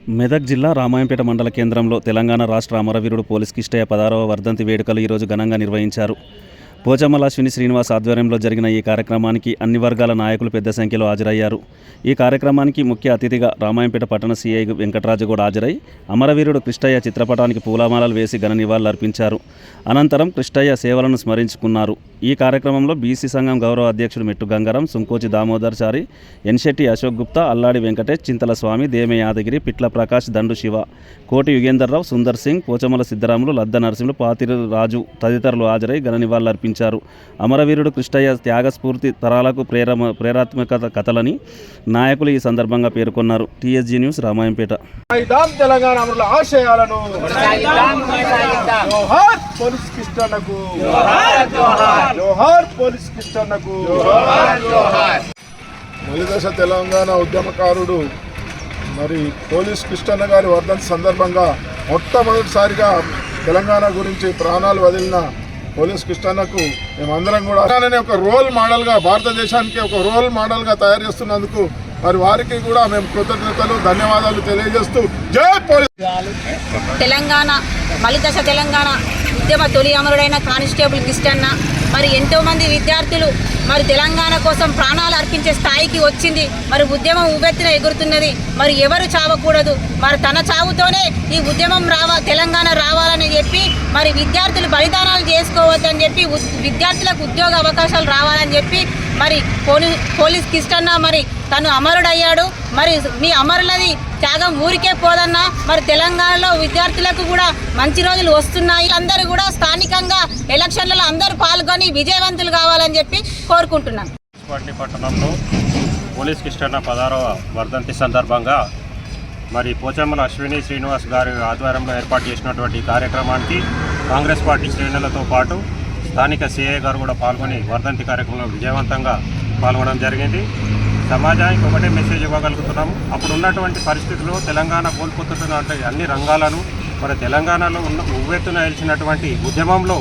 మెదక్ జిల్లా రామాయంపేట మండల కేంద్రంలో తెలంగాణ రాష్ట్ర అమరవీరుడు పోలీస్ కిష్టయ్య 16వ వర్ధంతి వేడుకలు ఈరోజు ఘనంగా నిర్వహించారు. పోచమ్మల అశ్విని శ్రీనివాస్ ఆధ్వర్యంలో జరిగిన ఈ కార్యక్రమానికి అన్ని వర్గాల నాయకులు పెద్ద సంఖ్యలో హాజరయ్యారు. ఈ కార్యక్రమానికి ముఖ్య అతిథిగా రామాయంపేట పట్టణ సిఐ వెంకటరాజు కూడా హాజరై అమరవీరుడు కృష్ణయ్య చిత్రపటానికి పూలమాలలు వేసి ఘన నివాళులర్పించారు. అనంతరం కృష్ణయ్య సేవలను స్మరించుకున్నారు. ఈ కార్యక్రమంలో బీసీ సంఘం గౌరవ అధ్యక్షుడు మెట్టు గంగారం, సుంకోచి దామోదర్ చారి, ఎన్శెట్టి అశోక్ గుప్తా, అల్లాడి వెంకటేష్, చింతల స్వామి, దేమే యాదగిరి, పిట్ల ప్రకాష్, దండు శివ, కోటి యుగేందర్రావు, సుందర్ సింగ్, పోచమ్మల సిద్ధరాములు, లద్ద నరసింహులు, పాతిరి రాజు తదితరులు హాజరై ఘన నివాళులర్పించారు. అమరవీరుడు కృష్ణయ్య త్యాగస్ఫూర్తి తరాలకు ప్రేరాత్మక కథలని నాయకులు ఈ సందర్భంగా పేర్కొన్నారు. TSG news Ramayampet. తెలంగాణ అమరుల ఆశయాలను జోహార్ పోలీస్ కిష్టన్నకు, జోహార్ పోలీస్ కిష్టన్నకు. మలిదశ తెలంగాణ ఉద్యమకారుడు మరి పోలీస్ కిష్టన్న గారి వర్ధంతి సందర్భంగా మొట్టమొదటిసారిగా తెలంగాణ గురించి ప్రాణాలు వదిలిన పోలీస్ కిష్టన్నకు మేమందరం కూడా ఒక రోల్ మోడల్గా, భారతదేశానికి ఒక రోల్ మోడల్గా తయారు చేస్తున్నందుకు మరి వారికి కూడా మేము కృతజ్ఞతలు, ధన్యవాదాలు తెలియజేస్తూ జై పోలీస్. తెలంగాణ మలిదశ తెలంగాణ ఉద్యమ తొలి అమరుడైన కానిస్టేబుల్ కిష్టన్న మరి ఎంతోమంది విద్యార్థులు మరి తెలంగాణ కోసం ప్రాణాలు అర్పించే స్థాయికి వచ్చింది. మరి ఉద్యమం ఉవ్వెత్తున ఎగురుతున్నది. మరి ఎవరు చావకూడదు, మరి తన చావుతోనే ఈ ఉద్యమం తెలంగాణ రావాలని చెప్పి మరి విద్యార్థులు బలిదానాలు చేసుకోవద్దని చెప్పి విద్యార్థులకు ఉద్యోగ అవకాశాలు రావాలని చెప్పి మరి పోలీస్ కిష్టన్న మరి తను అమరుడయ్యాడు. మరి మీ అమరులది త్యాగం ఊరికే పోదన్నా. మరి తెలంగాణలో విద్యార్థులకు కూడా మంచి రోజులు వస్తున్నాయి. అందరూ కూడా స్థానికంగా ఎలక్షన్లలో అందరూ పాల్గొని విజయవంతులు కావాలని చెప్పి కోరుకుంటున్నాను. పట్టణంలో పోలీస్ కిష్టన్న 16వ వర్ధంతి సందర్భంగా మరి పోచమ్మల అశ్విని శ్రీనివాస్ గారి ఆధ్వర్యంలో ఏర్పాటు చేసినటువంటి కార్యక్రమానికి కాంగ్రెస్ పార్టీ శ్రేణులతో పాటు స్థానిక సిఐ గారు కూడా పాల్గొని వర్ధంతి కార్యక్రమంలో విజయవంతంగా పాల్గొనడం జరిగింది. సమాజానికి ఒకటే మెసేజ్ ఇవ్వగలుగుతున్నాము. అప్పుడు ఉన్నటువంటి పరిస్థితుల్లో తెలంగాణ కోల్పోతున్నటువంటి అన్ని రంగాలను మరి తెలంగాణలో ఉవ్వెత్తున నిలిచినటువంటి ఉద్యమంలో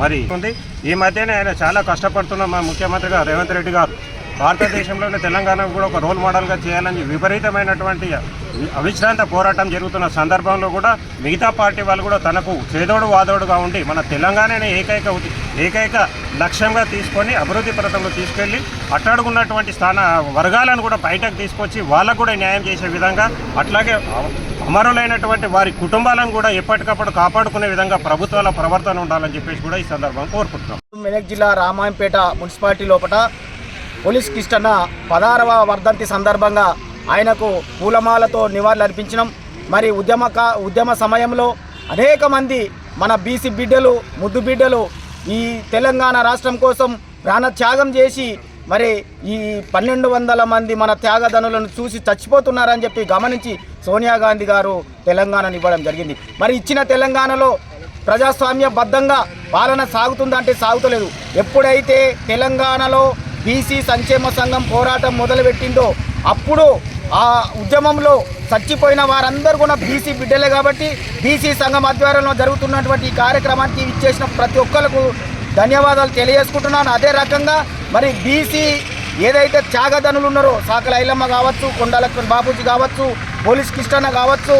మరి ఉంది. ఈ మధ్యనే ఆయన చాలా కష్టపడుతున్న మా ముఖ్యమంత్రి గారు రేవంత్ రెడ్డి గారు భారతదేశంలోనే తెలంగాణకు కూడా ఒక రోల్ మోడల్గా చేయాలని విపరీతమైనటువంటి అవిశ్రాంత పోరాటం జరుగుతున్న సందర్భంలో కూడా మిగతా పార్టీ వాళ్ళు కూడా తనకు చేదోడు వాదోడుగా ఉండి మన తెలంగాణనే ఏకైక లక్ష్యంగా తీసుకొని అభివృద్ధి పథంలో తీసుకెళ్ళి అట్టడుగున్నటువంటి వర్గాలను కూడా బయటకు తీసుకొచ్చి వాళ్ళకు కూడా న్యాయం చేసే విధంగా, అట్లాగే అమరులైనటువంటి వారి కుటుంబాలను కూడా ఎప్పటికప్పుడు కాపాడుకునే విధంగా ప్రభుత్వాల ప్రవర్తన ఉండాలని చెప్పేసి కూడా ఈ సందర్భంగా కోరుకుంటున్నాం. మెదక్ జిల్లా రామాయంపేట మున్సిపాలిటీ లోపల పోలీస్ కిష్టన్న 16వ వర్ధంతి సందర్భంగా ఆయనకు పూలమాలతో నివాళులర్పించడం. మరి ఉద్యమ సమయంలో అనేక మంది మన బీసీ బిడ్డలు, ముద్దు బిడ్డలు ఈ తెలంగాణ రాష్ట్రం కోసం ప్రాణత్యాగం చేసి మరి ఈ 1200 మంది మన త్యాగధనులను చూసి చచ్చిపోతున్నారని చెప్పి గమనించి సోనియా గాంధీ గారు తెలంగాణను ఇవ్వడం జరిగింది. మరి ఇచ్చిన తెలంగాణలో ప్రజాస్వామ్యబద్ధంగా పాలన సాగుతుందంటే సాగుతలేదు. ఎప్పుడైతే తెలంగాణలో బీసీ సంక్షేమ సంఘం పోరాటం మొదలుపెట్టిందో అప్పుడు ఆ ఉద్యమంలో చచ్చిపోయిన వారందరూ కూడా బీసీ బిడ్డలే. కాబట్టి బీసీ సంఘం ఆధ్వర్యంలో జరుగుతున్నటువంటి ఈ కార్యక్రమానికి ఇచ్చేసిన ప్రతి ఒక్కరికి ధన్యవాదాలు తెలియజేసుకుంటున్నాను. అదే రకంగా మరి బీసీ ఏదైతే త్యాగధనులు ఉన్నారో సాకల ఐలమ్మ కావచ్చు, కొండలక్ష్మణ్ బాబూజీ కావచ్చు, పోలీస్ కిష్టన్న కావచ్చు,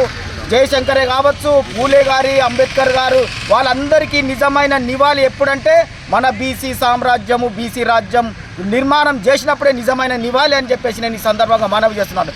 జయశంకరే కావచ్చు, పూలే గారి, అంబేద్కర్ గారు, వాళ్ళందరికీ నిజమైన నివాళి ఎప్పుడంటే మన బీసీ సామ్రాజ్యము, బీసీ రాజ్యం నిర్మాణం చేసినప్పుడే నిజమైన నివాళి అని చెప్పేసి నేను ఈ సందర్భంగా మనవి చేస్తున్నాను.